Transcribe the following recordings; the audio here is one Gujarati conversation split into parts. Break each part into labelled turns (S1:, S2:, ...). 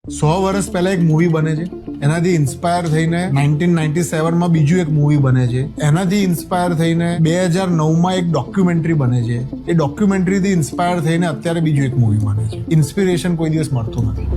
S1: 100 વર્ષ પહેલા એક મૂવી બને છે, એનાથી ઇન્સ્પાયર થઈને 1997માં બીજું એક મૂવી બને છે, એનાથી ઇન્સ્પાયર થઈને 2009માં એક ડોક્યુમેન્ટરી બને છે, એ ડોક્યુમેન્ટરીથી ઇન્સ્પાયર થઈને અત્યારે બીજું એક મૂવી બને છે. ઇન્સ્પિરેશન કોઈ દિવસ મળતું નથી.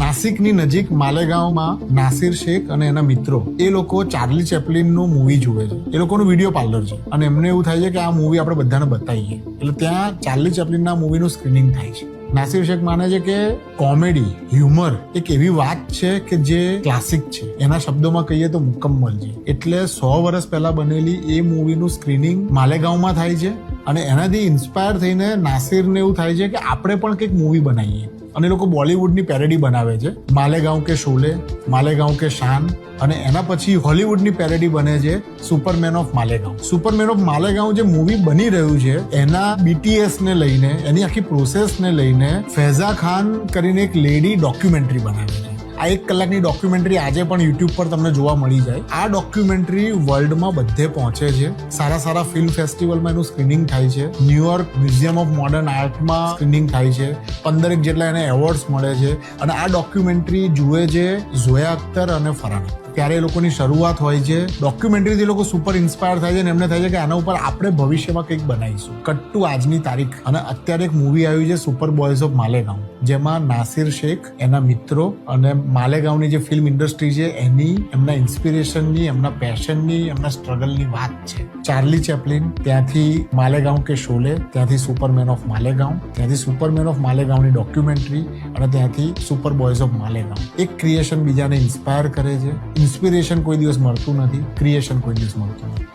S1: નાસિકની નજીક માલેગાંવમાં નાસિર શેખ અને એના મિત્રો એ લોકો ચાર્લી ચેપ્લિનનું મૂવી જુએ છે. એ લોકોનું વિડીયો પાર્લર છે અને એમને એવું થાય છે કે આ મૂવી આપણે બધાને બતાવીએ, એટલે ત્યાં ચાર્લી ચેપ્લિનના મૂવીનું સ્ક્રીનિંગ થાય છે. નાસિર શેખ માને છે કે કોમેડી, હ્યુમર એક એવી વાત છે કે જે ક્લાસિક છે, એના શબ્દોમાં કહીએ તો મુકમ્મલ છે. એટલે 100 વર્ષ પહેલા બનેલી એ મૂવીનું સ્ક્રીનિંગ માલેગાંવમાં થાય છે અને એનાથી ઇન્સ્પાયર થઈને નાસિરને એવું થાય છે કે આપણે પણ કંઈક મૂવી બનાવીએ. અને એ લોકો બોલિવૂડની પેરેડી બનાવે છે, માલેગાંવ કે શોલે, માલેગાંવ કે શાન, અને એના પછી હોલિવૂડની પેરેડી બને છે superman of Malegaon. Superman of Malegaon જે મૂવી બની રહ્યું છે એના BTS ને લઈને, એની આખી પ્રોસેસને લઈને ફૈઝા ખાન કરીને એક લેડી ડોક્યુમેન્ટરી બનાવે છે. આ 1 કલાકની ડોક્યુમેન્ટરી આજે પણ યુટ્યુબ પર તમને જોવા મળી જાય. આ ડોક્યુમેન્ટરી વર્લ્ડમાં બધે પહોંચે છે. સારા ફિલ્મ ફેસ્ટિવલમાં એનું સ્ક્રીનિંગ થાય છે. ન્યુયોર્ક મ્યુઝિયમ ઓફ મોડર્ન આર્ટમાં સ્ક્રીનિંગ થાય છે. 15 જેટલા એને એવોર્ડ્સ મળે છે. અને આ ડોક્યુમેન્ટરી જુએ છે ઝોયા અખ્તર અને ફરહાન. ત્યારે એ લોકોની શરૂઆત હોય છે. ડોક્યુમેન્ટરીથી લોકો સુપર ઇન્સ્પાયર થાય છે અને એમને થાય છે કે આના ઉપર આપણે ભવિષ્યમાં કંઈક બનાવીશું. કટ ટુ આજની તારીખ, અને અત્યારે એક મૂવી આવ્યું છે સુપર બોયઝ ઓફ માલેગાંવ, જેમાં નાસિર શેખ, એના મિત્રો અને માલેગાંવની જે ફિલ્મ ઇન્ડસ્ટ્રી છે એની, એમના ઇન્સ્પિરેશનની, એમના પેશનની, એમના સ્ટ્રગલની વાત છે. ચાર્લી ચેપ્લિન, ત્યાંથી માલેગાંવ કે શોલે, ત્યાંથી સુપરમેન ઓફ માલેગાંવ, ત્યાંથી સુપરમેન ઓફ માલેગાંવની ડોક્યુમેન્ટરી, અને ત્યાંથી સુપર બોયઝ ઓફ માલેગાંવ. એક ક્રિએશન બીજાને ઇન્સ્પાયર કરે છે. ઇન્સ્પિરેશન કોઈ દિવસ મળતું નથી, ક્રિએશન કોઈ દિવસ મળતું નથી.